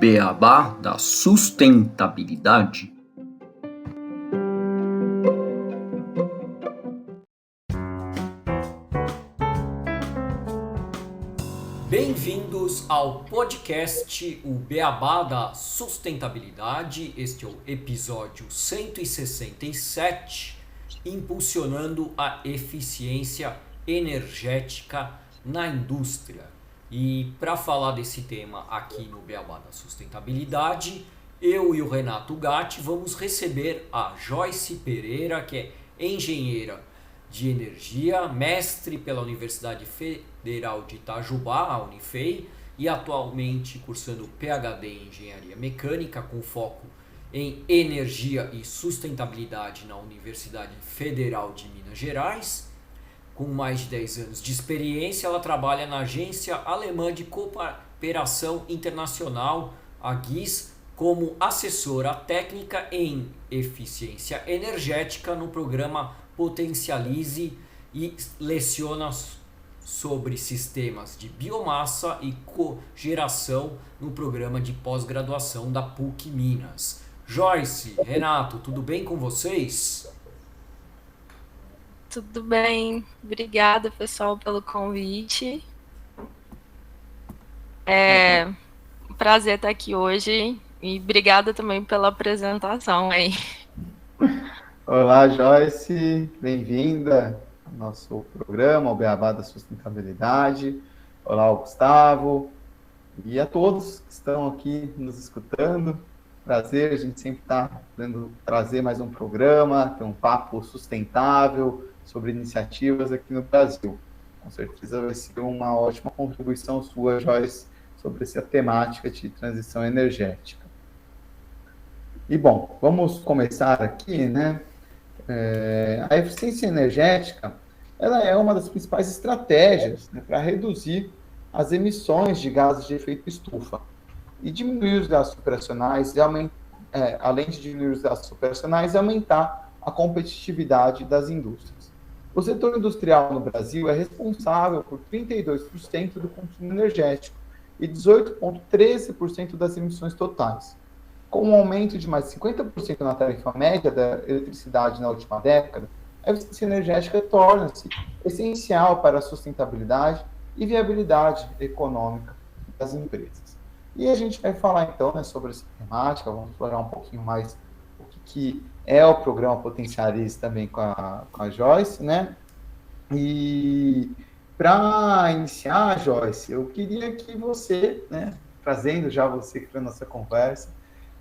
beabá da sustentabilidade. Bem-vindos ao podcast O Beabá da Sustentabilidade. Este é o episódio 167, impulsionando a eficiência energética na indústria. E para falar desse tema aqui no Beabá da Sustentabilidade, eu e o Renato Gatti vamos receber a Joyce Pereira, que é engenheira de energia, mestre pela Universidade Federal de Itajubá, a Unifei, e atualmente cursando PhD em Engenharia Mecânica, com foco em energia e sustentabilidade na Universidade Federal de Minas Gerais. Com mais de 10 anos de experiência, ela trabalha na Agência Alemã de Cooperação Internacional, a GIS, como assessora técnica em eficiência energética no programa Potencialize e leciona sobre sistemas de biomassa e cogeração no programa de pós-graduação da PUC Minas. Joyce, Renato, tudo bem com vocês? Tudo bem, obrigada pessoal pelo convite. É um prazer estar aqui hoje e obrigada também pela apresentação aí. Olá, Joyce, bem-vinda ao nosso programa, o Beabá da Sustentabilidade. Olá, Gustavo, e a todos que estão aqui nos escutando. Prazer, a gente sempre está podendo trazer mais um programa, ter um papo sustentável sobre iniciativas aqui no Brasil. Com certeza vai ser uma ótima contribuição sua, Joyce, sobre essa temática de transição energética. E, bom, vamos começar aqui, né? A eficiência energética, ela é uma das principais estratégias, né, para reduzir as emissões de gases de efeito estufa e diminuir os gastos operacionais, além de diminuir os gastos operacionais, e aumentar a competitividade das indústrias. O setor industrial no Brasil é responsável por 32% do consumo energético e 18,13% das emissões totais. Com um aumento de mais de 50% na tarifa média da eletricidade na última década, a eficiência energética torna-se essencial para a sustentabilidade e viabilidade econômica das empresas. E a gente vai falar então, né, sobre essa temática, vamos explorar um pouquinho mais o que é o programa Potencialize também com a Joyce, né? E para iniciar, Joyce, eu queria que você, né, trazendo já você para a nossa conversa,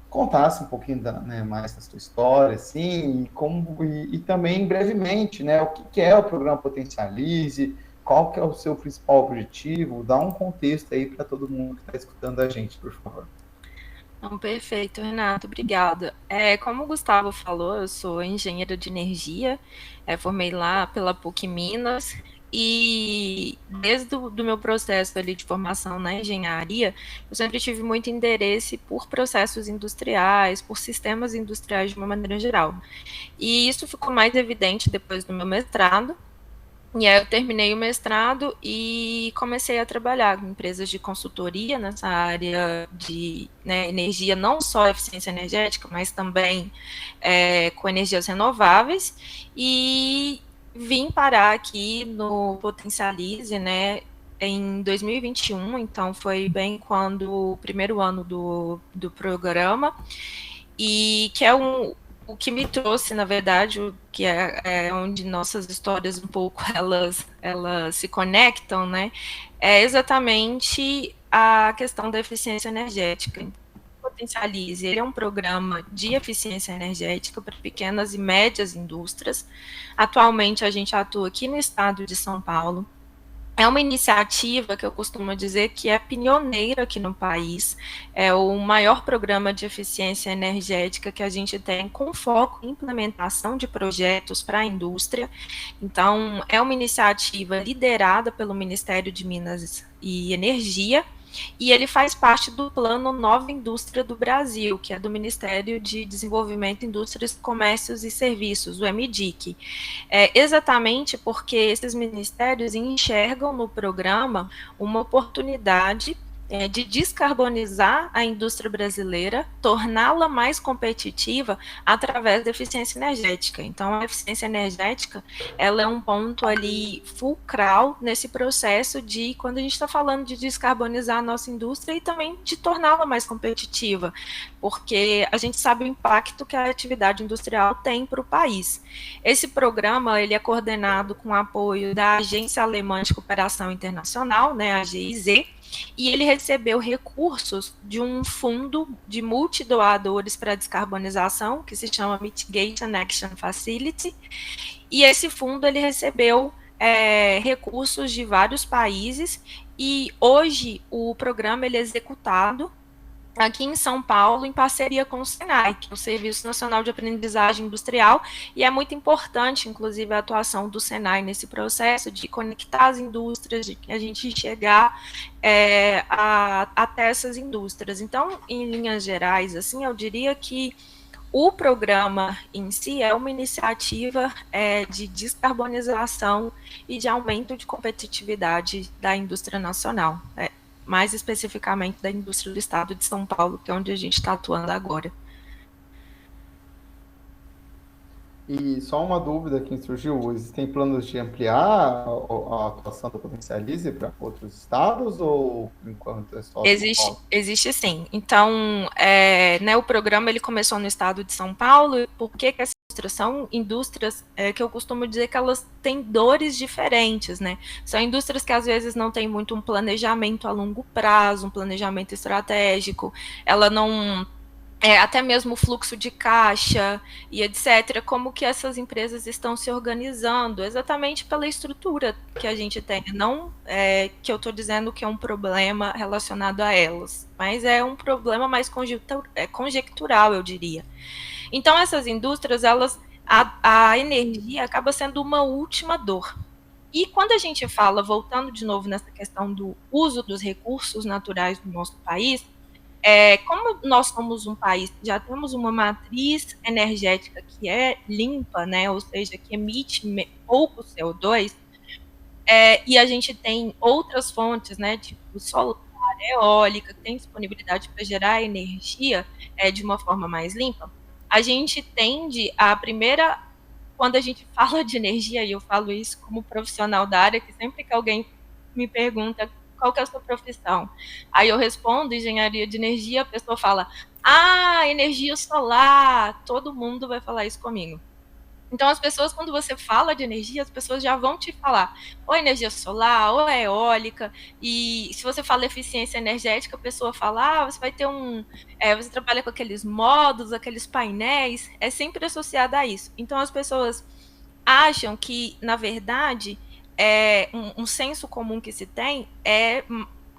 contasse um pouquinho mais da sua história, assim, e também brevemente, né, o que é o programa Potencialize, qual que é o seu principal objetivo, dá um contexto aí para todo mundo que está escutando a gente, por favor. Perfeito, Renato, obrigada. Como o Gustavo falou, eu sou engenheira de energia, formei lá pela PUC Minas, e desde o meu processo ali de formação na engenharia, eu sempre tive muito interesse por processos industriais, por sistemas industriais de uma maneira geral. E isso ficou mais evidente depois do meu mestrado. E aí eu terminei o mestrado e comecei a trabalhar com empresas de consultoria nessa área de energia, não só eficiência energética, mas também com energias renováveis. E vim parar aqui no Potencialize, né, em 2021, então foi bem quando o primeiro ano do programa, e que é o que me trouxe, na verdade, o que é onde nossas histórias um pouco elas se conectam, né? É exatamente a questão da eficiência energética. Potencialize, ele é um programa de eficiência energética para pequenas e médias indústrias. Atualmente a gente atua aqui no estado de São Paulo. É uma iniciativa que eu costumo dizer que é pioneira aqui no país, é o maior programa de eficiência energética que a gente tem com foco em implementação de projetos para a indústria. Então, é uma iniciativa liderada pelo Ministério de Minas e Energia, e ele faz parte do Plano Nova Indústria do Brasil, que é do Ministério de Desenvolvimento, Indústrias, Comércios e Serviços, o MDIC. Exatamente porque esses ministérios enxergam no programa uma oportunidade de descarbonizar a indústria brasileira, torná-la mais competitiva através da eficiência energética. Então, a eficiência energética, ela é um ponto ali fulcral nesse processo de, quando a gente está falando de descarbonizar a nossa indústria e também de torná-la mais competitiva, porque a gente sabe o impacto que a atividade industrial tem para o país. Esse programa, ele é coordenado com o apoio da Agência Alemã de Cooperação Internacional, né, a GIZ, e ele recebeu recursos de um fundo de multidoadores para descarbonização, que se chama Mitigation Action Facility, e esse fundo ele recebeu recursos de vários países, e hoje o programa ele é executado aqui em São Paulo, em parceria com o SENAI, que é o Serviço Nacional de Aprendizagem Industrial, e é muito importante, inclusive, a atuação do SENAI nesse processo de conectar as indústrias, de a gente chegar até essas indústrias. Então, em linhas gerais, assim, eu diria que o programa em si é uma iniciativa de descarbonização e de aumento de competitividade da indústria nacional, mais especificamente da indústria do estado de São Paulo, que é onde a gente está atuando agora. E só uma dúvida que surgiu, existem planos de ampliar a atuação da Potencialize para outros estados, ou enquanto é só existe, São Paulo? Existe sim. Então, o programa ele começou no estado de São Paulo. Por que essas indústrias são indústrias que eu costumo dizer que elas têm dores diferentes, né? São indústrias que às vezes não têm muito um planejamento a longo prazo, um planejamento estratégico, ela não até mesmo o fluxo de caixa e etc., como que essas empresas estão se organizando, exatamente pela estrutura que a gente tem, não que eu estou dizendo que é um problema relacionado a elas, mas é um problema mais conjectural, eu diria. Então, essas indústrias, a energia acaba sendo uma última dor. E quando a gente fala, voltando de novo nessa questão do uso dos recursos naturais do nosso país, como nós somos um país que já temos uma matriz energética que é limpa, né, ou seja, que emite pouco CO2, e a gente tem outras fontes, né, tipo solar, eólica, que tem disponibilidade para gerar energia de uma forma mais limpa, a gente tende quando a gente fala de energia, e eu falo isso como profissional da área, que sempre que alguém me pergunta qual que é a sua profissão, aí eu respondo engenharia de energia, a pessoa fala, energia solar, todo mundo vai falar isso comigo. Então, as pessoas, quando você fala de energia, as pessoas já vão te falar ou energia solar, ou eólica, e se você fala eficiência energética, a pessoa fala, você vai ter você trabalha com aqueles módulos, aqueles painéis, é sempre associado a isso. Então, as pessoas acham que, na verdade, um senso comum que se tem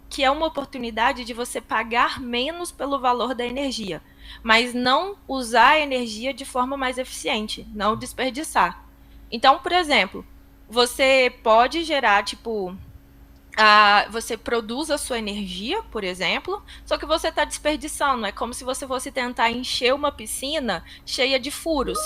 que é uma oportunidade de você pagar menos pelo valor da energia, mas não usar a energia de forma mais eficiente, não desperdiçar. Então, por exemplo, você pode gerar, você produz a sua energia, por exemplo, só que você está desperdiçando. É como se você fosse tentar encher uma piscina cheia de furos.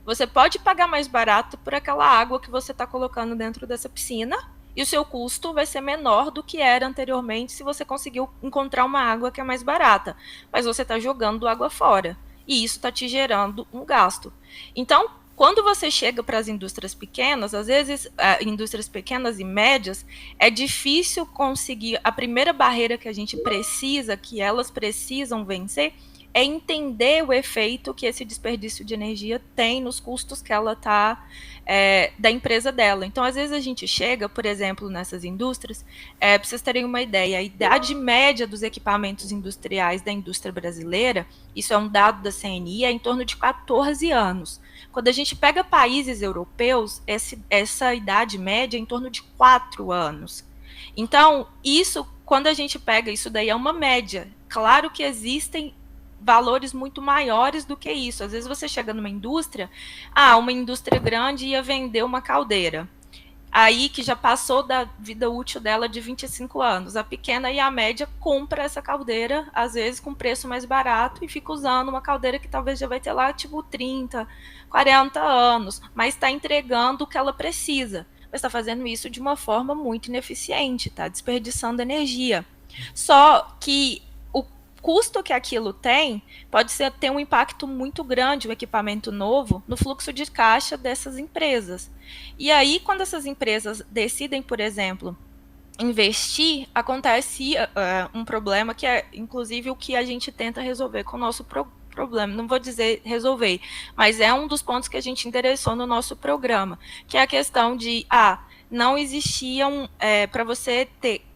Você pode pagar mais barato por aquela água que você está colocando dentro dessa piscina, e o seu custo vai ser menor do que era anteriormente se você conseguiu encontrar uma água que é mais barata. Mas você está jogando água fora, e isso está te gerando um gasto. Então, quando você chega para as indústrias pequenas, às vezes, indústrias pequenas e médias, é difícil conseguir. A primeira barreira que a gente precisa, que elas precisam vencer, é entender o efeito que esse desperdício de energia tem nos custos que ela está da empresa dela. Então, às vezes a gente chega, por exemplo, nessas indústrias, para vocês terem uma ideia, a idade média dos equipamentos industriais da indústria brasileira, isso é um dado da CNI, é em torno de 14 anos. Quando a gente pega países europeus, essa idade média é em torno de 4 anos. Então, quando a gente pega isso daí, é uma média. Claro que existem valores muito maiores do que isso. Às vezes você chega numa indústria, uma indústria grande ia vender uma caldeira, aí que já passou da vida útil dela de 25 anos. A pequena e a média compra essa caldeira, às vezes com preço mais barato, e fica usando uma caldeira que talvez já vai ter lá, 30, 40 anos, mas está entregando o que ela precisa. Mas está fazendo isso de uma forma muito ineficiente, está desperdiçando energia. Só que o custo que aquilo tem pode ter um impacto muito grande, o equipamento novo, no fluxo de caixa dessas empresas. E aí, quando essas empresas decidem, por exemplo, investir, acontece um problema que é, inclusive, o que a gente tenta resolver com o nosso problema. Não vou dizer resolver, mas é um dos pontos que a gente endereçou no nosso programa, que é a questão de, não existiam, para você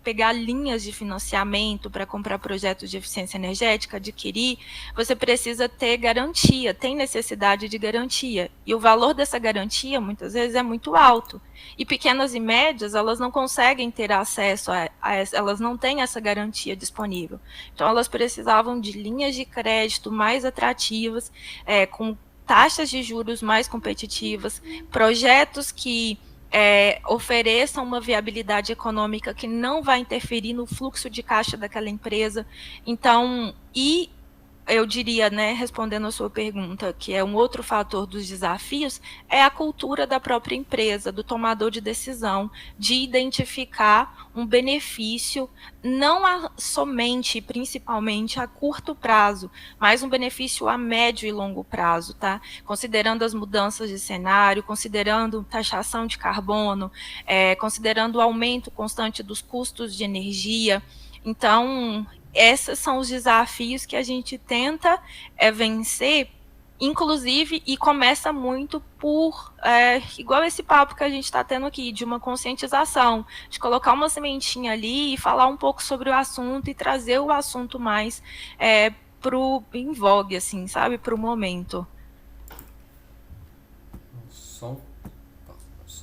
pegar linhas de financiamento para comprar projetos de eficiência energética, adquirir, você precisa ter garantia, tem necessidade de garantia. E o valor dessa garantia, muitas vezes, é muito alto. E pequenas e médias, elas não conseguem ter acesso elas não têm essa garantia disponível. Então, elas precisavam de linhas de crédito mais atrativas, com taxas de juros mais competitivas, projetos que ofereçam uma viabilidade econômica que não vai interferir no fluxo de caixa daquela empresa. Então, eu diria, né, respondendo a sua pergunta, que é um outro fator dos desafios, é a cultura da própria empresa, do tomador de decisão, de identificar um benefício, não somente, principalmente, a curto prazo, mas um benefício a médio e longo prazo, tá? Considerando as mudanças de cenário, considerando taxação de carbono, considerando o aumento constante dos custos de energia. Então, esses são os desafios que a gente tenta vencer, inclusive, e começa muito por, igual esse papo que a gente está tendo aqui, de uma conscientização, de colocar uma sementinha ali e falar um pouco sobre o assunto e trazer o assunto mais em vogue, assim, sabe, para o momento. Só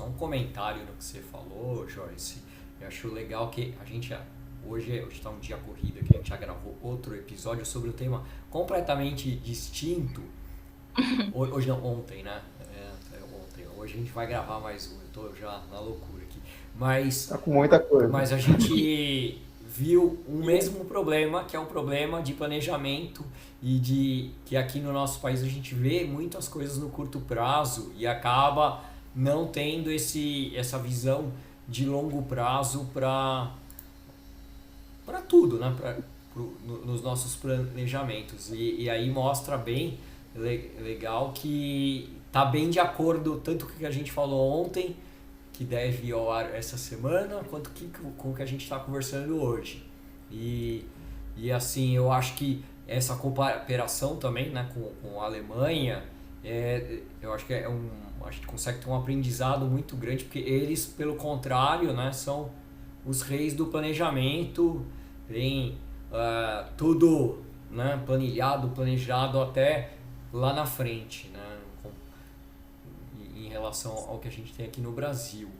um comentário no que você falou, Joyce. Eu acho legal que a gente... Hoje está um dia corrido que a gente já gravou outro episódio sobre um tema completamente distinto. Hoje não, ontem, né? Ontem. Hoje a gente vai gravar mais um, eu tô já na loucura aqui. Mas, tá com muita coisa. Mas a gente viu o mesmo problema, que é um problema de planejamento e que aqui no nosso país a gente vê muitas coisas no curto prazo e acaba não tendo essa visão de longo prazo para tudo, né? Nos nossos planejamentos. E aí mostra bem, legal, que tá bem de acordo tanto com o que a gente falou ontem, que deve ir ao ar essa semana, quanto com o que a gente está conversando hoje. E assim, eu acho que essa cooperação também, né, com a Alemanha, eu acho que a gente consegue ter um aprendizado muito grande, porque eles, pelo contrário, né, são os reis do planejamento, tem tudo, né, planejado até lá na frente, né, em relação ao que a gente tem aqui no Brasil.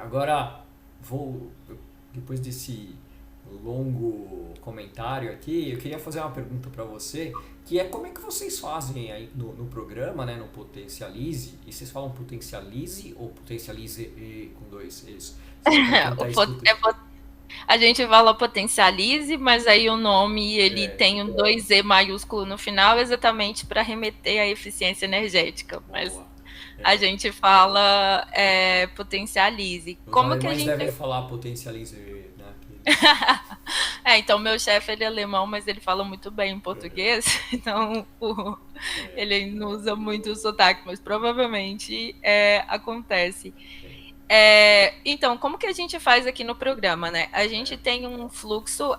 Agora, depois desse longo comentário aqui, eu queria fazer uma pergunta para você, que é como é que vocês fazem aí no programa, né, no Potencialize, e vocês falam Potencialize ou Potencialize com dois E's? A gente fala Potencialize, mas aí o nome ele tem um 2E maiúsculo no final, exatamente para remeter à eficiência energética. Mas a gente fala Potencialize. Como que a gente deve falar Potencialize, né? Então meu chefe ele é alemão, mas ele fala muito bem em português, então ele não usa muito o sotaque, mas provavelmente acontece. Então, como que a gente faz aqui no programa, né? A gente tem um fluxo,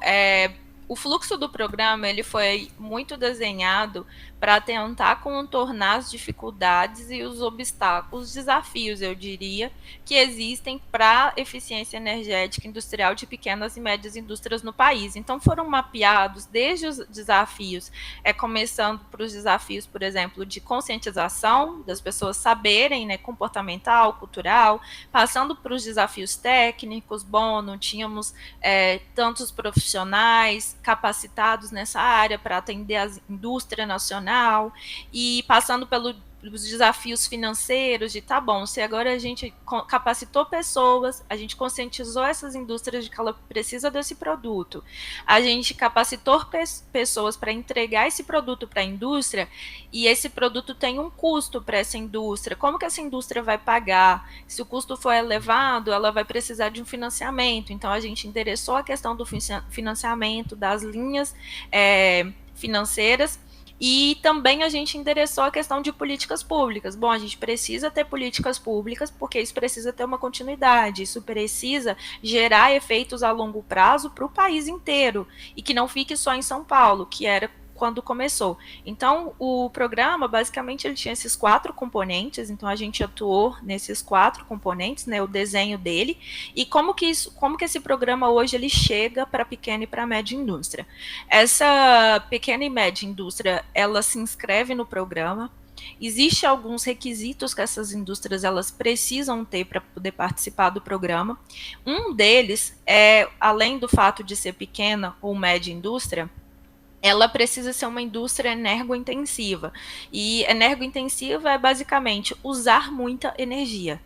o fluxo do programa ele foi muito desenhado para tentar contornar as dificuldades e os obstáculos, os desafios, eu diria, que existem para a eficiência energética industrial de pequenas e médias indústrias no país. Então, foram mapeados desde os desafios, começando por os desafios, por exemplo, de conscientização, das pessoas saberem, né, comportamental, cultural, passando por os desafios técnicos, não tínhamos tantos profissionais capacitados nessa área para atender a indústria nacional, e passando os desafios financeiros de, tá bom, se agora a gente capacitou pessoas, a gente conscientizou essas indústrias de que ela precisa desse produto, a gente capacitou pessoas para entregar esse produto para a indústria, e esse produto tem um custo para essa indústria, como que essa indústria vai pagar? Se o custo for elevado, ela vai precisar de um financiamento, então a gente endereçou a questão do financiamento, das linhas financeiras, e também a gente endereçou a questão de políticas públicas. Bom, a gente precisa ter políticas públicas porque isso precisa ter uma continuidade, isso precisa gerar efeitos a longo prazo para o país inteiro e que não fique só em São Paulo, que era quando começou. Então, o programa, basicamente, ele tinha esses 4 componentes, então a gente atuou nesses 4 componentes, né, o desenho dele, e como que esse programa hoje ele chega para a pequena e para a média indústria. Essa pequena e média indústria, ela se inscreve no programa. Existem alguns requisitos que essas indústrias elas precisam ter para poder participar do programa. Um deles é, além do fato de ser pequena ou média indústria, ela precisa ser uma indústria energointensiva. E energointensiva é basicamente usar muita energia.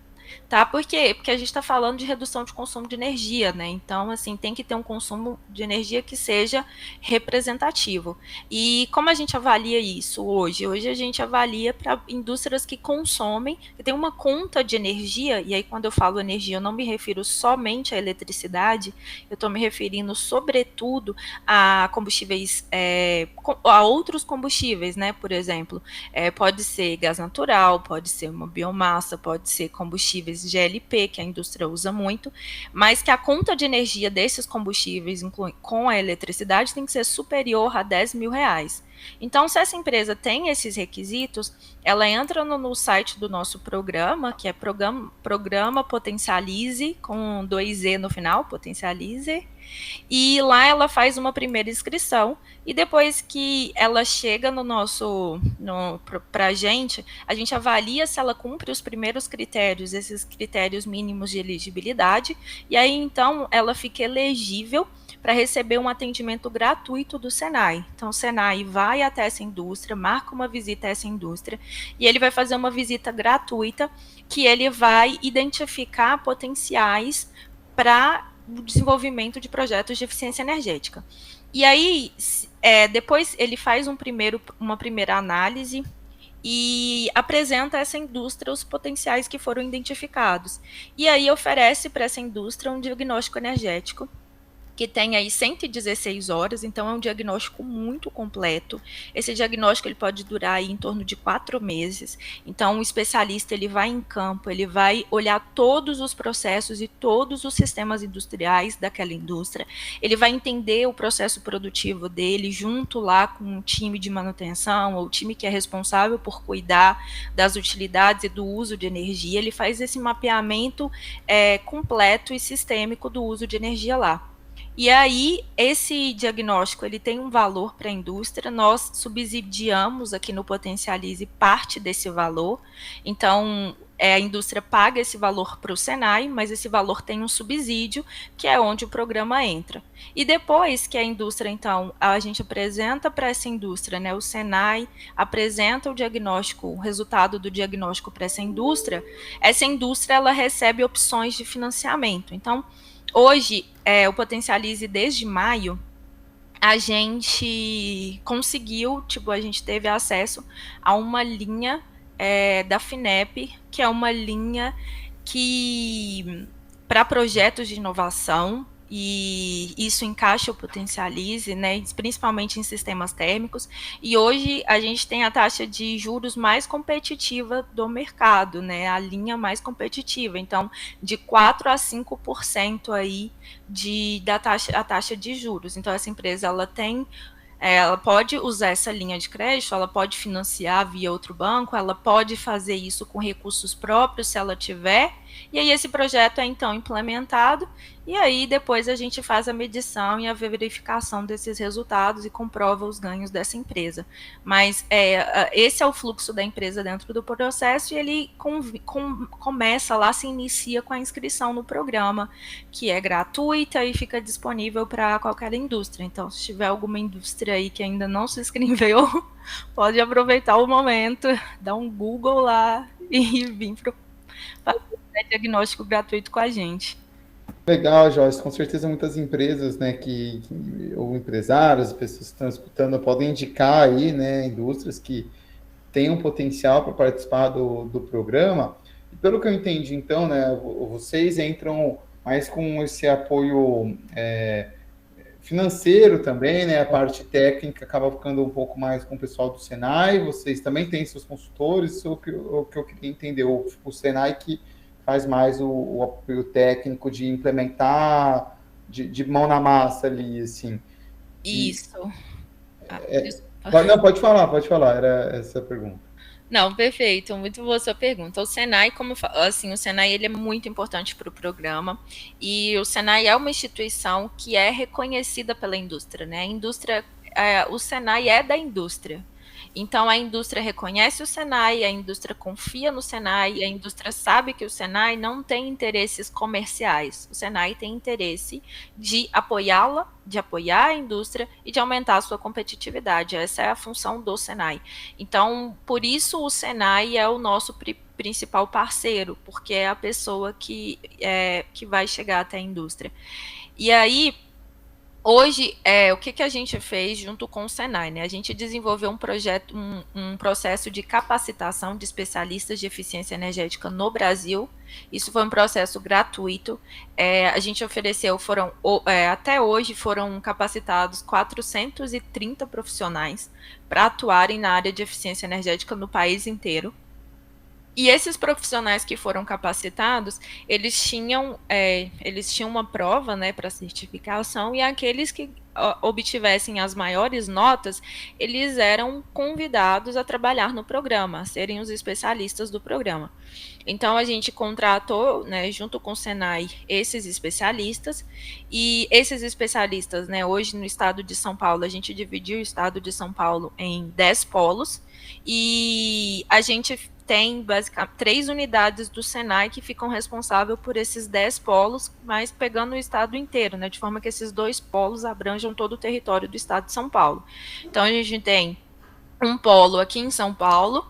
Tá? Por quê? Porque a gente está falando de redução de consumo de energia, né? Então, assim, tem que ter um consumo de energia que seja representativo. E como a gente avalia isso hoje? Hoje a gente avalia para indústrias que consomem, que tem uma conta de energia, e aí quando eu falo energia, eu não me refiro somente à eletricidade, eu estou me referindo, sobretudo, a combustíveis, a outros combustíveis, né? Por exemplo, pode ser gás natural, pode ser uma biomassa, pode ser combustíveis GLP, que a indústria usa muito, mas que a conta de energia desses combustíveis com a eletricidade tem que ser superior a R$10.000. Então, se essa empresa tem esses requisitos, ela entra no site do nosso programa, que é Programa Potencialize, com 2E no final, Potencialize, e lá ela faz uma primeira inscrição, e depois que ela chega para a gente avalia se ela cumpre os primeiros critérios, esses critérios mínimos de elegibilidade, e aí então ela fica elegível para receber um atendimento gratuito do Senai. Então o Senai vai até essa indústria, marca uma visita a essa indústria, e ele vai fazer uma visita gratuita, que ele vai identificar potenciais para o desenvolvimento de projetos de eficiência energética. E aí, depois ele faz uma primeira análise e apresenta a essa indústria os potenciais que foram identificados. E aí oferece para essa indústria um diagnóstico energético, que tem aí 116 horas, então é um diagnóstico muito completo. Esse diagnóstico ele pode durar aí em torno de 4 meses. Então, o especialista ele vai em campo, ele vai olhar todos os processos e todos os sistemas industriais daquela indústria. Ele vai entender o processo produtivo dele junto lá com um time de manutenção, ou o time que é responsável por cuidar das utilidades e do uso de energia. Ele faz esse mapeamento completo e sistêmico do uso de energia lá. E aí, esse diagnóstico ele tem um valor para a indústria, nós subsidiamos aqui no Potencialize parte desse valor, então a indústria paga esse valor para o Senai, mas esse valor tem um subsídio, que é onde o programa entra. E depois que a indústria, então, a gente apresenta para essa indústria, né, o Senai apresenta o diagnóstico, o resultado do diagnóstico para essa indústria ela recebe opções de financiamento. Então, hoje, o Potencialize desde maio, a gente conseguiu, a gente teve acesso a uma linha da FINEP, que é uma linha que para projetos de inovação, e isso encaixa o Potencialize, né, principalmente em sistemas térmicos, e hoje a gente tem a taxa de juros mais competitiva do mercado, né, a linha mais competitiva, então de 4 a 5% aí a taxa de juros. Então essa empresa ela pode usar essa linha de crédito, ela pode financiar via outro banco, ela pode fazer isso com recursos próprios se ela tiver, e aí esse projeto é então implementado, e aí depois a gente faz a medição e a verificação desses resultados e comprova os ganhos dessa empresa. Mas esse é o fluxo da empresa dentro do processo, e ele começa lá, se inicia com a inscrição no programa, que é gratuita e fica disponível para qualquer indústria. Então, se tiver alguma indústria aí que ainda não se inscreveu, pode aproveitar o momento, dar um Google lá e vir para fazer diagnóstico gratuito com a gente. Legal, Joyce. Com certeza muitas empresas, né, ou empresários, pessoas que estão escutando, podem indicar aí, né, indústrias que têm um potencial para participar do programa. E pelo que eu entendi, então, né, vocês entram mais com esse apoio financeiro também, né, a parte técnica acaba ficando um pouco mais com o pessoal do Senai. Vocês também têm seus consultores, o que eu queria entender, o Senai que faz mais o apoio técnico de implementar, de mão na massa ali, assim. Isso. Não, pode falar, era essa a pergunta. Não, perfeito, muito boa sua pergunta. O Senai, como assim, o Senai ele é muito importante para o programa, e o Senai é uma instituição que é reconhecida pela indústria, né? O Senai é da indústria. Então, a indústria reconhece o Senai, a indústria confia no Senai, a indústria sabe que o Senai não tem interesses comerciais. O Senai tem interesse de apoiá-la, de apoiar a indústria e de aumentar a sua competitividade. Essa é a função do Senai. Então, por isso o Senai é o nosso principal parceiro, porque é a pessoa que vai chegar até a indústria. E aí, hoje, o que a gente fez junto com o Senai, né? A gente desenvolveu um projeto, um processo de capacitação de especialistas de eficiência energética no Brasil. Isso foi um processo gratuito. A gente ofereceu, até hoje foram capacitados 430 profissionais para atuarem na área de eficiência energética no país inteiro. E esses profissionais que foram capacitados, eles tinham uma prova, né, para certificação, e aqueles que obtivessem as maiores notas, eles eram convidados a trabalhar no programa, a serem os especialistas do programa. Então, a gente contratou, né, junto com o Senai, esses especialistas, e esses especialistas, né, hoje no estado de São Paulo, a gente dividiu o estado de São Paulo em 10 polos, e a gente tem basicamente 3 unidades do Senai que ficam responsáveis por esses 10 polos, mas pegando o estado inteiro, né, de forma que esses 2 polos abranjam todo o território do estado de São Paulo. Então, a gente tem um polo aqui em São Paulo,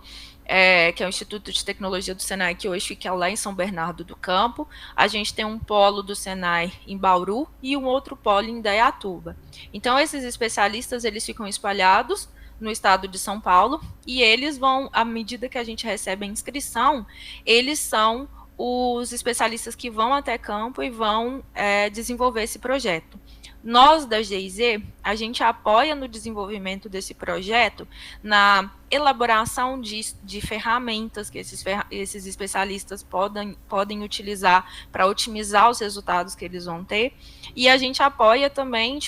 que é o Instituto de Tecnologia do Senai, que hoje fica lá em São Bernardo do Campo. A gente tem um polo do Senai em Bauru e um outro polo em Indaiatuba. Então, esses especialistas, eles ficam espalhados no estado de São Paulo, e eles vão, à medida que a gente recebe a inscrição, eles são os especialistas que vão até campo e vão desenvolver esse projeto. Nós, da GIZ, a gente apoia no desenvolvimento desse projeto, na elaboração de ferramentas que esses especialistas podem utilizar para otimizar os resultados que eles vão ter, e a gente apoia também,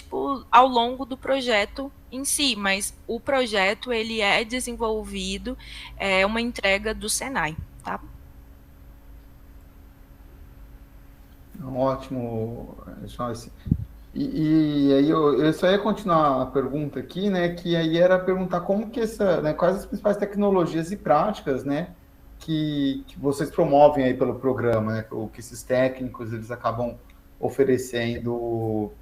ao longo do projeto em si, mas o projeto, ele é desenvolvido, uma entrega do Senai, tá? Ótimo, Joyce. E aí eu só ia continuar a pergunta aqui, né, que aí era perguntar como que quais as principais tecnologias e práticas, né, que vocês promovem aí pelo programa, né, o que esses técnicos eles acabam oferecendo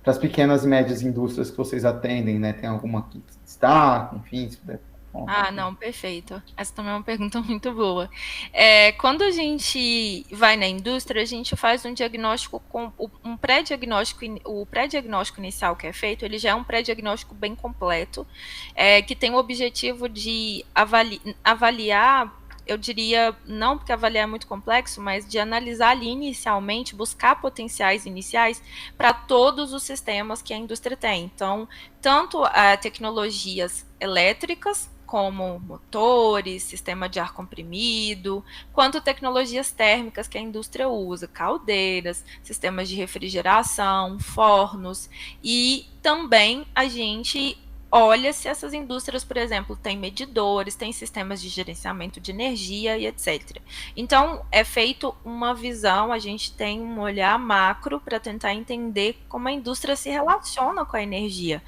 para as pequenas e médias indústrias que vocês atendem, né, tem alguma que destaca, enfim, se puder. Não, perfeito. Essa também é uma pergunta muito boa. Quando a gente vai na indústria, a gente faz um diagnóstico com um pré-diagnóstico. O pré-diagnóstico inicial que é feito, ele já é um pré-diagnóstico bem completo, que tem o objetivo de avaliar, eu diria, não porque avaliar é muito complexo, mas de analisar ali inicialmente, buscar potenciais iniciais para todos os sistemas que a indústria tem. Então, tanto tecnologias elétricas, como motores, sistema de ar comprimido, quanto tecnologias térmicas que a indústria usa, caldeiras, sistemas de refrigeração, fornos, e também a gente olha se essas indústrias, por exemplo, têm medidores, têm sistemas de gerenciamento de energia e etc. Então, é feito uma visão, a gente tem um olhar macro para tentar entender como a indústria se relaciona com a energia.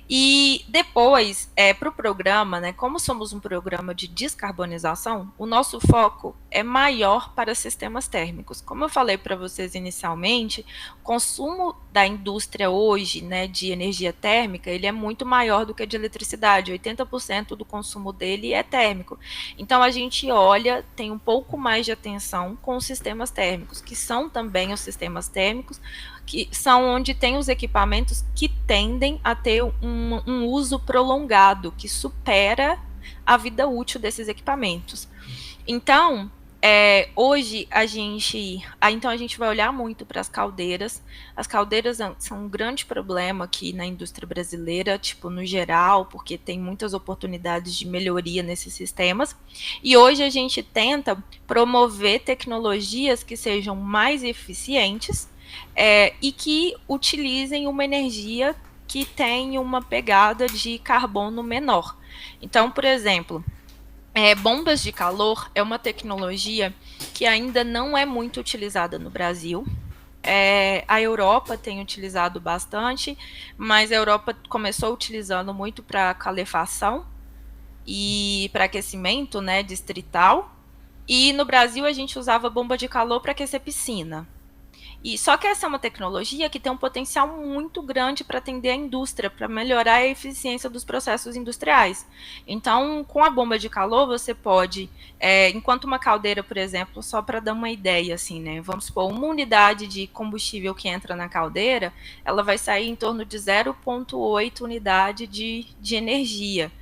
E depois, para o programa, né, como somos um programa de descarbonização, o nosso foco é maior para sistemas térmicos. Como eu falei para vocês inicialmente, o consumo da indústria hoje, né, de energia térmica, ele é muito maior do que de eletricidade. 80% do consumo dele é térmico. Então, a gente olha, tem um pouco mais de atenção com os sistemas térmicos, que são também os sistemas térmicos, que são onde tem os equipamentos que tendem a ter um uso prolongado, que supera a vida útil desses equipamentos. Então, hoje então a gente vai olhar muito para as caldeiras. As caldeiras são um grande problema aqui na indústria brasileira, tipo, no geral, porque tem muitas oportunidades de melhoria nesses sistemas. E hoje a gente tenta promover tecnologias que sejam mais eficientes, e que utilizem uma energia que tem uma pegada de carbono menor. Então, por exemplo, bombas de calor é uma tecnologia que ainda não é muito utilizada no Brasil. A Europa tem utilizado bastante, mas a Europa começou utilizando muito para calefação e para aquecimento, né, distrital. E no Brasil a gente usava bomba de calor para aquecer piscina. E só que essa é uma tecnologia que tem um potencial muito grande para atender a indústria, para melhorar a eficiência dos processos industriais. Então, com a bomba de calor, você pode, enquanto uma caldeira, por exemplo, só para dar uma ideia, assim, né? Vamos supor, uma unidade de combustível que entra na caldeira, ela vai sair em torno de 0,8 unidade de energia.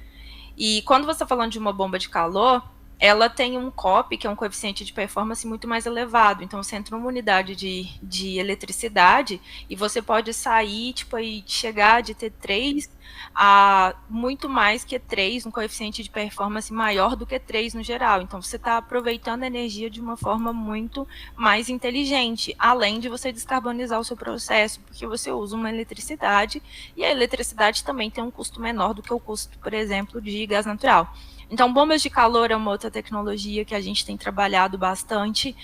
E quando você está falando de uma bomba de calor, ela tem um COP, que é um coeficiente de performance muito mais elevado. Então, você entra numa unidade de eletricidade e você pode sair, tipo, aí chegar de T3 a muito mais que 3, um coeficiente de performance maior do que 3 no geral. Então, você está aproveitando a energia de uma forma muito mais inteligente, além de você descarbonizar o seu processo, porque você usa uma eletricidade e a eletricidade também tem um custo menor do que o custo, por exemplo, de gás natural. Então, bombas de calor é uma outra tecnologia que a gente tem trabalhado bastante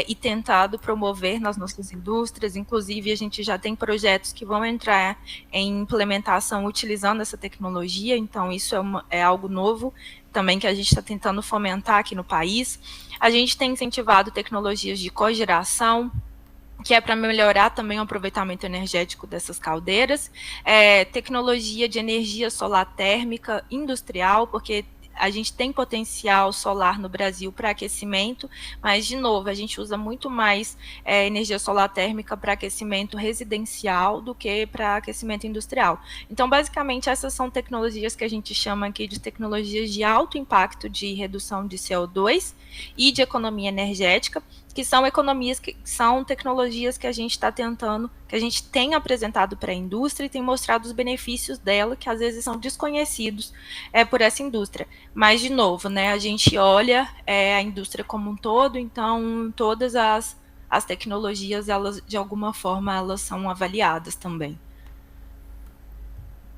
e tentado promover nas nossas indústrias. Inclusive, a gente já tem projetos que vão entrar em implementação utilizando essa tecnologia. Então, isso é algo novo também que a gente está tentando fomentar aqui no país. A gente tem incentivado tecnologias de cogeração, que é para melhorar também o aproveitamento energético dessas caldeiras, tecnologia de energia solar térmica industrial, porque a gente tem potencial solar no Brasil para aquecimento, mas, de novo, a gente usa muito mais energia solar térmica para aquecimento residencial do que para aquecimento industrial. Então, basicamente, essas são tecnologias que a gente chama aqui de tecnologias de alto impacto de redução de CO2 e de economia energética, que são tecnologias que a gente está tentando, que a gente tem apresentado para a indústria e tem mostrado os benefícios dela, que às vezes são desconhecidos por essa indústria. Mas, de novo, né, a gente olha a indústria como um todo, então todas as tecnologias, elas, de alguma forma, elas são avaliadas também.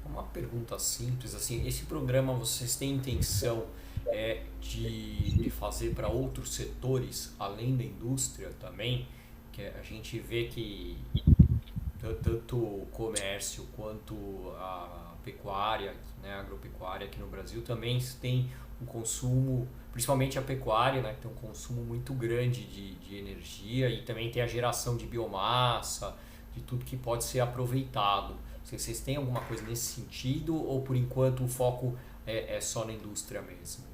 Uma pergunta simples, assim, esse programa vocês têm intenção de fazer para outros setores, além da indústria também, que a gente vê que tanto o comércio quanto a pecuária, né, a agropecuária aqui no Brasil também tem um consumo, principalmente a pecuária, né, que tem um consumo muito grande de energia, e também tem a geração de biomassa, de tudo que pode ser aproveitado. Vocês têm alguma coisa nesse sentido, ou por enquanto o foco é só na indústria mesmo?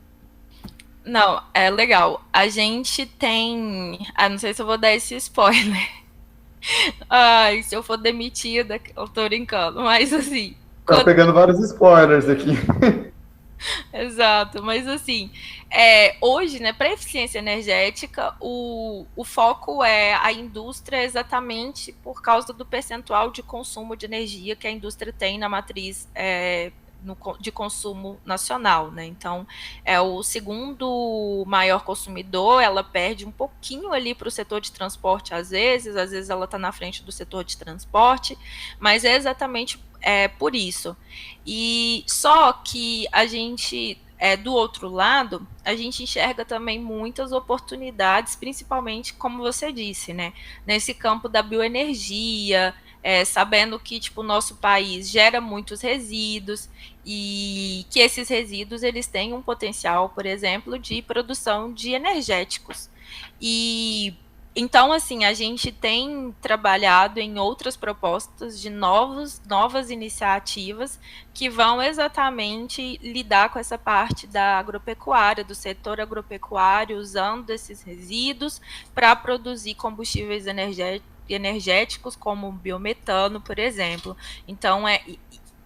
Não, é legal. A gente tem... não sei se eu vou dar esse spoiler. Ai, se eu for demitida, eu tô brincando. Mas, assim... Tá pegando vários spoilers aqui. Exato, mas assim, hoje, né, para eficiência energética, o foco é a indústria exatamente por causa do percentual de consumo de energia que a indústria tem na matriz de consumo nacional, né? Então, é o segundo maior consumidor, ela perde um pouquinho ali para o setor de transporte, às vezes ela está na frente do setor de transporte, mas é exatamente por isso. E só que a gente, do outro lado, a gente enxerga também muitas oportunidades, principalmente, como você disse, né? Nesse campo da bioenergia, sabendo que tipo, o nosso país gera muitos resíduos e que esses resíduos eles têm um potencial, por exemplo, de produção de energéticos. E então, assim, a gente tem trabalhado em outras propostas de novas iniciativas que vão exatamente lidar com essa parte da agropecuária, do setor agropecuário, usando esses resíduos para produzir combustíveis energéticos, como o biometano, por exemplo. Então,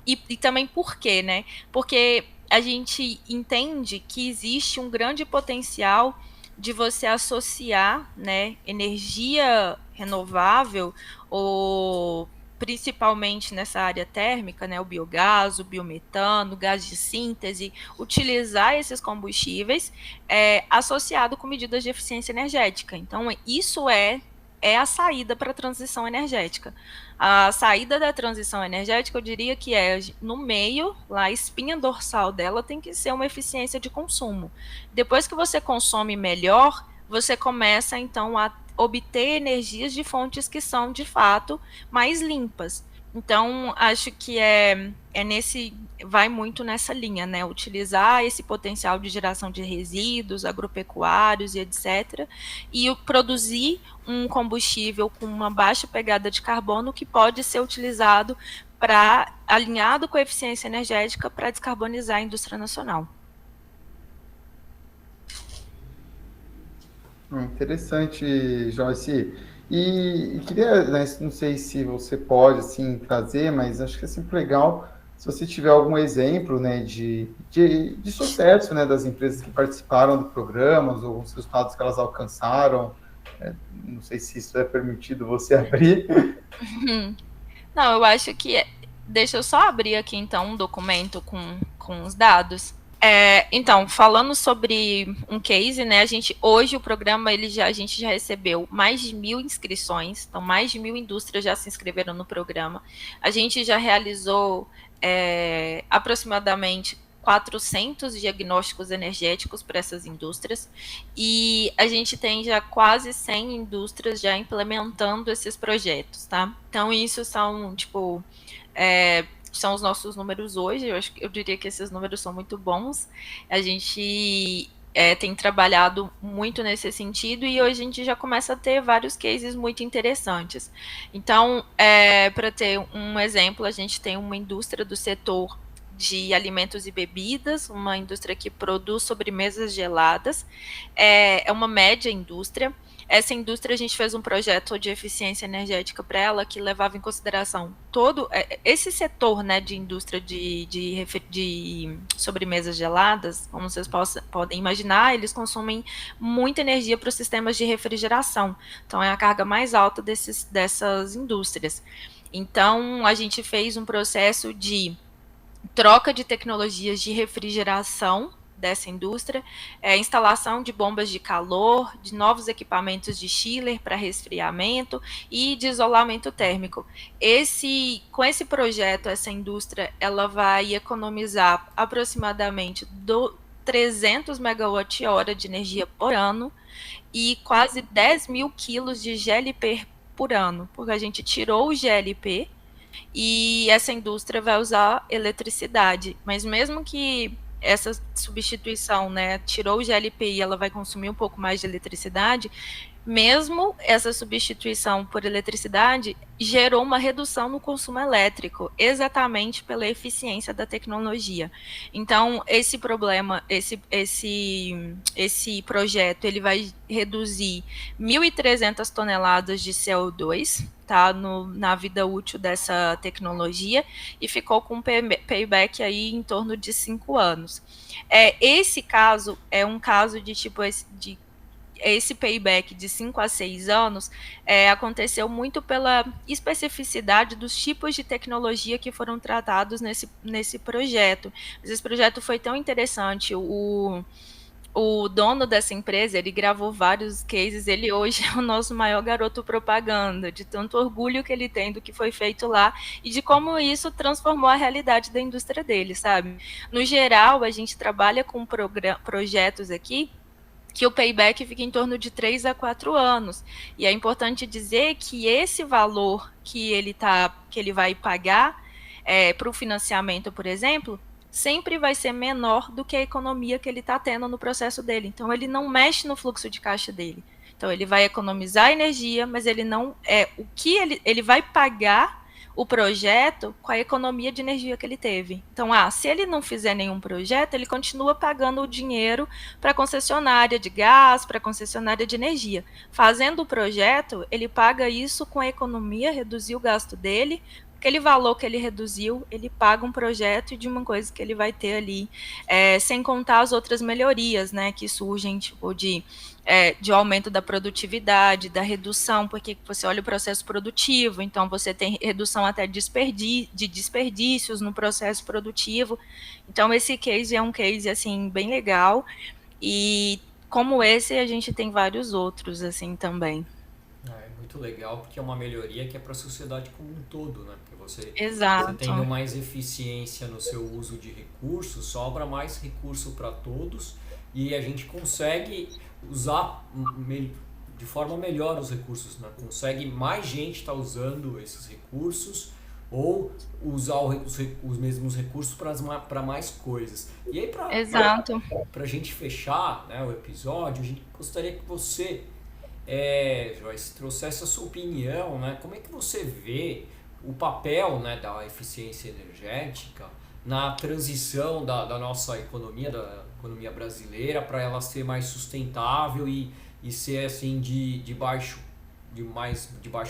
e também por quê, né? Porque a gente entende que existe um grande potencial de você associar, né, energia renovável, ou principalmente nessa área térmica, né, o biogás, o biometano, o gás de síntese, utilizar esses combustíveis associado com medidas de eficiência energética. Então, isso é a saída para a transição energética. A saída da transição energética, eu diria que no meio, lá, a espinha dorsal dela tem que ser uma eficiência de consumo. Depois que você consome melhor, você começa, então, a obter energias de fontes que são, de fato, mais limpas. Então, acho que vai muito nessa linha, né? Utilizar esse potencial de geração de resíduos agropecuários e etc. E produzir um combustível com uma baixa pegada de carbono que pode ser utilizado alinhado com a eficiência energética para descarbonizar a indústria nacional. Interessante, Joyce. E queria, né, não sei se você pode assim trazer, mas acho que é sempre legal se você tiver algum exemplo, né, de sucesso, né, das empresas que participaram do programa, ou alguns resultados que elas alcançaram. Não sei se isso é permitido você abrir. Não, eu acho que deixa eu só abrir aqui então um documento com os dados. Então, falando sobre um case, né, hoje o programa, a gente já recebeu mais de 1.000 inscrições, então mais de 1.000 indústrias já se inscreveram no programa. A gente já realizou aproximadamente 400 diagnósticos energéticos para essas indústrias, e a gente tem já quase 100 indústrias já implementando esses projetos, tá? Então, isso são, são os nossos números hoje. Eu diria que esses números são muito bons. A gente tem trabalhado muito nesse sentido, e hoje a gente já começa a ter vários cases muito interessantes. Então, para ter um exemplo, a gente tem uma indústria do setor de alimentos e bebidas, uma indústria que produz sobremesas geladas, é uma média indústria. Essa indústria, a gente fez um projeto de eficiência energética para ela, que levava em consideração todo esse setor, né, de indústria de sobremesas geladas. Como vocês podem imaginar, eles consomem muita energia para os sistemas de refrigeração. Então, é a carga mais alta dessas indústrias. Então, a gente fez um processo de troca de tecnologias de refrigeração dessa indústria, instalação de bombas de calor, de novos equipamentos de chiller para resfriamento e de isolamento térmico. Com esse projeto, essa indústria ela vai economizar aproximadamente 300 megawatt-hora de energia por ano e quase 10.000 quilos de GLP por ano, porque a gente tirou o GLP e essa indústria vai usar eletricidade. Mas mesmo que essa substituição, né, tirou o GLP e ela vai consumir um pouco mais de eletricidade, mesmo essa substituição por eletricidade gerou uma redução no consumo elétrico, exatamente pela eficiência da tecnologia. Então, esse projeto, ele vai reduzir 1.300 toneladas de CO2, tá, na vida útil dessa tecnologia, e ficou com um payback aí em torno de 5 anos. Esse caso é um caso de esse payback de 5 a 6 anos aconteceu muito pela especificidade dos tipos de tecnologia que foram tratados nesse projeto. Esse projeto foi tão interessante, o dono dessa empresa, ele gravou vários cases, ele hoje é o nosso maior garoto propaganda, de tanto orgulho que ele tem do que foi feito lá e de como isso transformou a realidade da indústria dele, sabe? No geral, a gente trabalha com projetos aqui que o payback fica em torno de 3 a 4 anos. E é importante dizer que esse valor que ele vai pagar para o financiamento, por exemplo, sempre vai ser menor do que a economia que ele está tendo no processo dele. Então, ele não mexe no fluxo de caixa dele. Então, ele vai economizar energia, mas ele não o que ele vai pagar o projeto com a economia de energia que ele teve. Então, se ele não fizer nenhum projeto, ele continua pagando o dinheiro para a concessionária de gás, para a concessionária de energia. Fazendo o projeto, ele paga isso com a economia, reduzir o gasto dele. Aquele valor que ele reduziu, ele paga um projeto de uma coisa que ele vai ter ali, sem contar as outras melhorias, né, que surgem, tipo, de aumento da produtividade, da redução, porque você olha o processo produtivo, então você tem redução até de desperdícios no processo produtivo. Então, esse case é um case, assim, bem legal, e como esse, a gente tem vários outros, assim, também. É muito legal, porque é uma melhoria que é para a sociedade como um todo, né? Porque você Exato. tendo mais eficiência no seu uso de recursos, sobra mais recurso para todos e a gente consegue usar de forma melhor os recursos, né? Consegue mais gente estar usando esses recursos ou usar os mesmos recursos para mais coisas. E aí, para a gente fechar, né, o episódio, a gente gostaria que você, Joyce, trouxesse a sua opinião, né? Como é que você vê o papel, né, da eficiência energética na transição da nossa economia, da economia brasileira, para ela ser mais sustentável e ser assim de baixo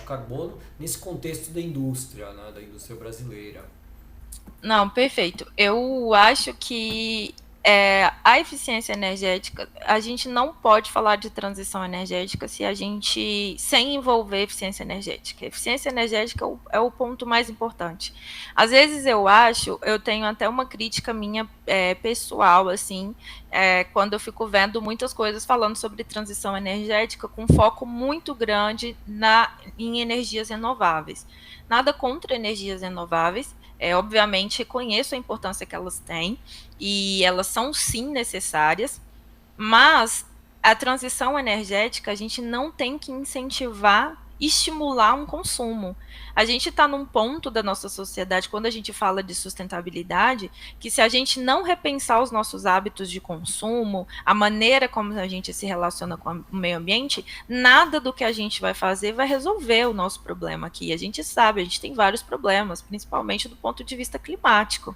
carbono nesse contexto da indústria, né, da indústria brasileira? Não, perfeito. Eu acho que a eficiência energética, a gente não pode falar de transição energética sem envolver eficiência energética. Eficiência energética é o ponto mais importante. Às vezes eu tenho até uma crítica minha pessoal, assim, quando eu fico vendo muitas coisas falando sobre transição energética com foco muito grande em energias renováveis. Nada contra energias renováveis, obviamente reconheço a importância que elas têm, e elas são sim necessárias, mas a transição energética a gente não tem que estimular um consumo. A gente está num ponto da nossa sociedade, quando a gente fala de sustentabilidade, que se a gente não repensar os nossos hábitos de consumo, a maneira como a gente se relaciona com o meio ambiente, nada do que a gente vai fazer vai resolver o nosso problema aqui. A gente sabe, a gente tem vários problemas, principalmente do ponto de vista climático.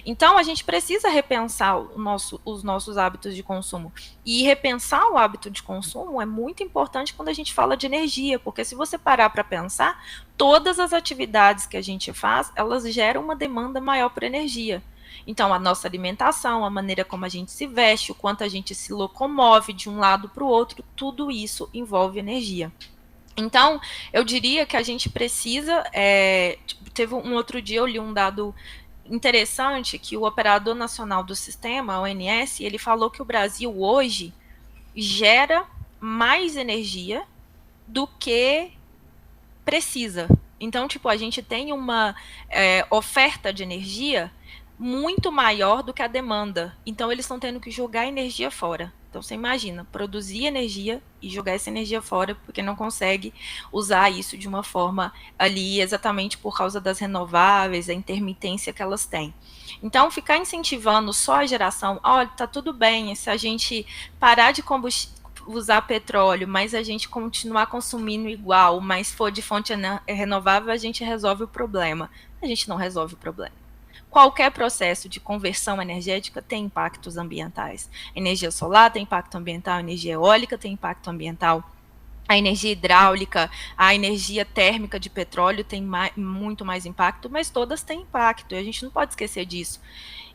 Então, a gente precisa repensar os nossos hábitos de consumo. E repensar o hábito de consumo é muito importante quando a gente fala de energia, porque se você parar para pensar, todas as atividades que a gente faz, elas geram uma demanda maior por energia. Então, a nossa alimentação, a maneira como a gente se veste, o quanto a gente se locomove de um lado para o outro, tudo isso envolve energia. Então, eu diria que a gente precisa... teve um outro dia, eu li um dado interessante, que o Operador Nacional do Sistema, a ONS, ele falou que o Brasil hoje gera mais energia do que precisa. Então, tipo, a gente tem uma oferta de energia muito maior do que a demanda. Então, eles estão tendo que jogar energia fora. Então, você imagina, produzir energia e jogar essa energia fora, porque não consegue usar isso de uma forma ali, exatamente por causa das renováveis, a intermitência que elas têm. Então, ficar incentivando só a geração, olha, tá tudo bem, se a gente parar de usar petróleo, mas a gente continuar consumindo igual, mas for de fonte renovável, a gente resolve o problema. A gente não resolve o problema. Qualquer processo de conversão energética tem impactos ambientais. Energia solar tem impacto ambiental, energia eólica tem impacto ambiental, a energia hidráulica, a energia térmica de petróleo tem muito mais impacto, mas todas têm impacto, e a gente não pode esquecer disso.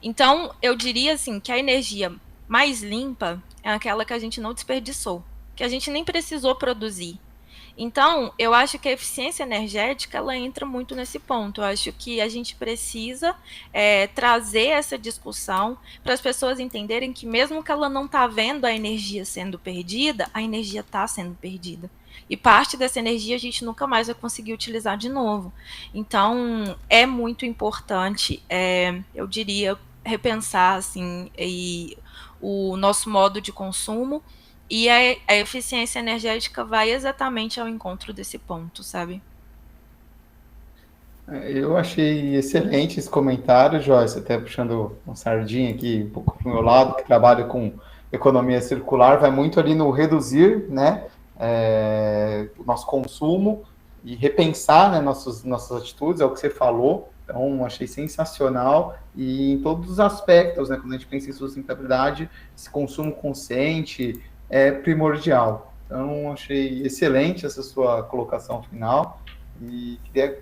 Então, eu diria assim, que a energia mais limpa é aquela que a gente não desperdiçou, que a gente nem precisou produzir. Então, eu acho que a eficiência energética, ela entra muito nesse ponto. Eu acho que a gente precisa trazer essa discussão para as pessoas entenderem que mesmo que ela não está vendo a energia sendo perdida, a energia está sendo perdida. E parte dessa energia a gente nunca mais vai conseguir utilizar de novo. Então, é muito importante, eu diria, repensar assim, o nosso modo de consumo, e a eficiência energética vai exatamente ao encontro desse ponto, sabe? Eu achei excelente esse comentário, Joyce, até puxando uma sardinha aqui um pouco para o meu lado, que trabalho com economia circular, vai muito ali no reduzir, né, o nosso consumo e repensar, né, nossas atitudes, é o que você falou. Então, achei sensacional, e em todos os aspectos, né, quando a gente pensa em sustentabilidade, esse consumo consciente é primordial. Então, achei excelente essa sua colocação final, e queria,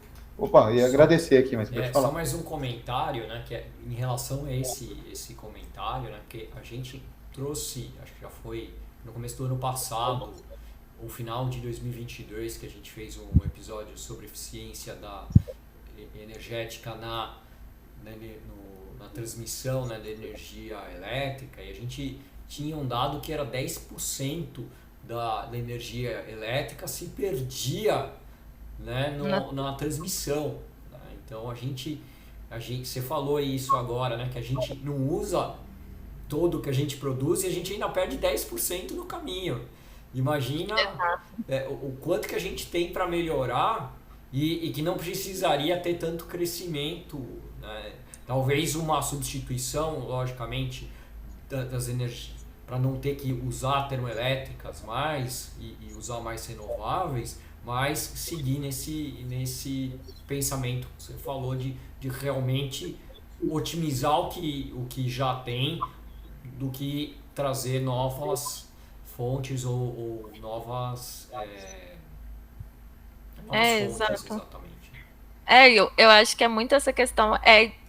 ia agradecer aqui, mas pode falar. Só mais um comentário, né, que é em relação a esse comentário, né, porque a gente trouxe, acho que já foi no começo do ano passado, o final de 2022, que a gente fez um episódio sobre eficiência energética na transmissão, né, da energia elétrica, e a gente tinha um dado que era 10% da energia elétrica se perdia, né, na transmissão, né? Então a gente, você falou isso agora, né, que a gente não usa todo o que a gente produz e a gente ainda perde 10% no caminho. Imagina o quanto que a gente tem para melhorar e que não precisaria ter tanto crescimento, né? Talvez uma substituição, logicamente, das energias, para não ter que usar termoelétricas mais e usar mais renováveis, mas seguir nesse pensamento que você falou de realmente otimizar o que já tem, do que trazer novas fontes ou novas fontes, exato. exatamente. Eu acho que é muito essa questão.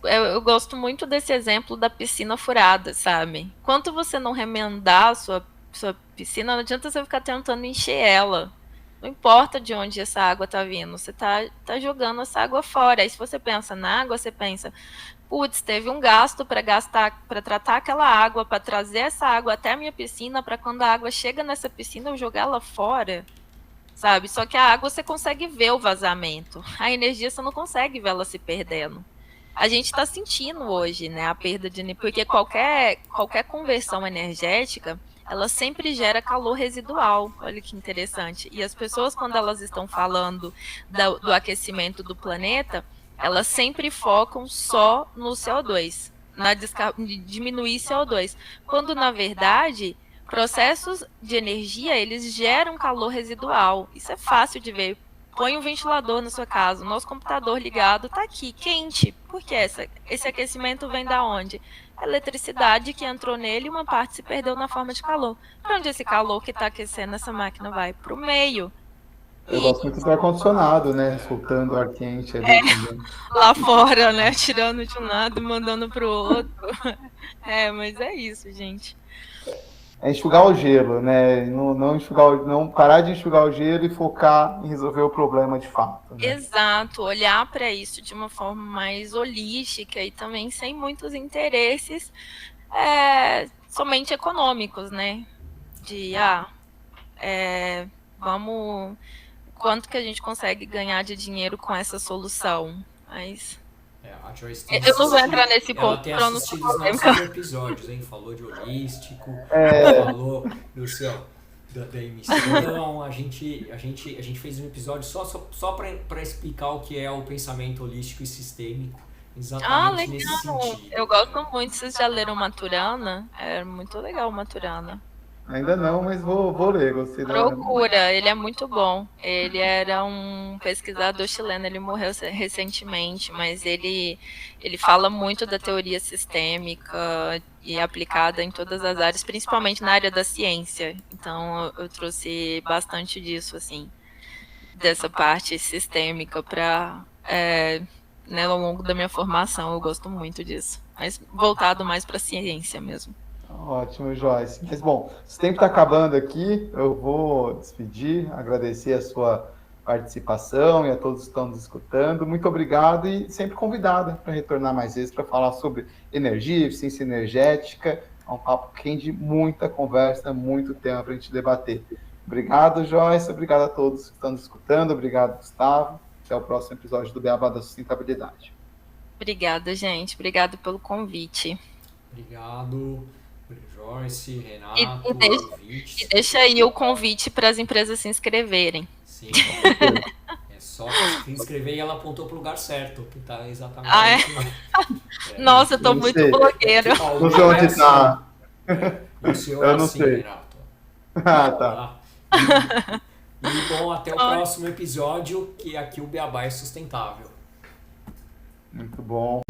Eu gosto muito desse exemplo da piscina furada, sabe? Enquanto você não remendar a sua piscina, não adianta você ficar tentando encher ela. Não importa de onde essa água está vindo, você tá jogando essa água fora. Aí se você pensa na água, você pensa, putz, teve um gasto para tratar aquela água, para trazer essa água até a minha piscina, para quando a água chega nessa piscina eu jogar ela fora. Sabe? Só que a água você consegue ver o vazamento. A energia você não consegue ver ela se perdendo. A gente está sentindo hoje, né, a perda de energia, porque qualquer conversão energética, ela sempre gera calor residual. Olha que interessante. E as pessoas, quando elas estão falando do aquecimento do planeta, elas sempre focam só no CO2, diminuir CO2. Quando, na verdade, processos de energia, eles geram calor residual. Isso é fácil de ver. Põe um ventilador na sua casa, o nosso computador ligado está aqui, quente. Por que esse aquecimento vem da onde? A eletricidade que entrou nele, uma parte se perdeu na forma de calor. Para onde esse calor que está aquecendo essa máquina vai? Para o meio. Eu gosto muito do ar-condicionado, né? Soltando ar quente ali. Lá fora, né? Tirando de um lado e mandando para o outro. Mas é isso, gente. É enxugar o gelo, né? Não parar de enxugar o gelo e focar em resolver o problema de fato. Né? Exato, olhar para isso de uma forma mais holística e também sem muitos interesses somente econômicos, né? Vamos, quanto que a gente consegue ganhar de dinheiro com essa solução? Mas A Joyce eu não vou entrar nesse ponto para não assistido os nossos episódios, hein? Falou de holístico, falou do seu da emissão. A gente fez um episódio só para explicar o que é o pensamento holístico e sistêmico. Exatamente nesse sentido. Eu gosto muito. Vocês já leram Maturana? É muito legal Maturana. Ainda não, mas vou ler. Gostei. Procura, ele é muito bom. Ele era um pesquisador chileno, ele morreu recentemente, mas ele fala muito da teoria sistêmica e aplicada em todas as áreas, principalmente na área da ciência. Então eu trouxe bastante disso, assim, dessa parte sistêmica para ao longo da minha formação. Eu gosto muito disso, mas voltado mais para a ciência mesmo. Ótimo, Joyce. Mas, bom, o tempo está acabando aqui, eu vou despedir, agradecer a sua participação e a todos que estão nos escutando. Muito obrigado e sempre convidada para retornar mais vezes para falar sobre energia, eficiência energética. É um papo que rende muita conversa, muito tema para a gente debater. Obrigado, Joyce. Obrigado a todos que estão nos escutando. Obrigado, Gustavo. Até o próximo episódio do Beabá da Sustentabilidade. Obrigada, gente. Obrigado pelo convite. Obrigado, Joyce, Renato, E deixa aí o convite para as empresas se inscreverem. Sim, é só se inscrever e ela apontou para o lugar certo, que está exatamente... Ah, é? Nossa, eu tô muito blogueira. Não sei onde está. O senhor Eu não assim, sei. Renato. Ah, tá. E bom, até o próximo episódio, que aqui o Beabá é sustentável. Muito bom.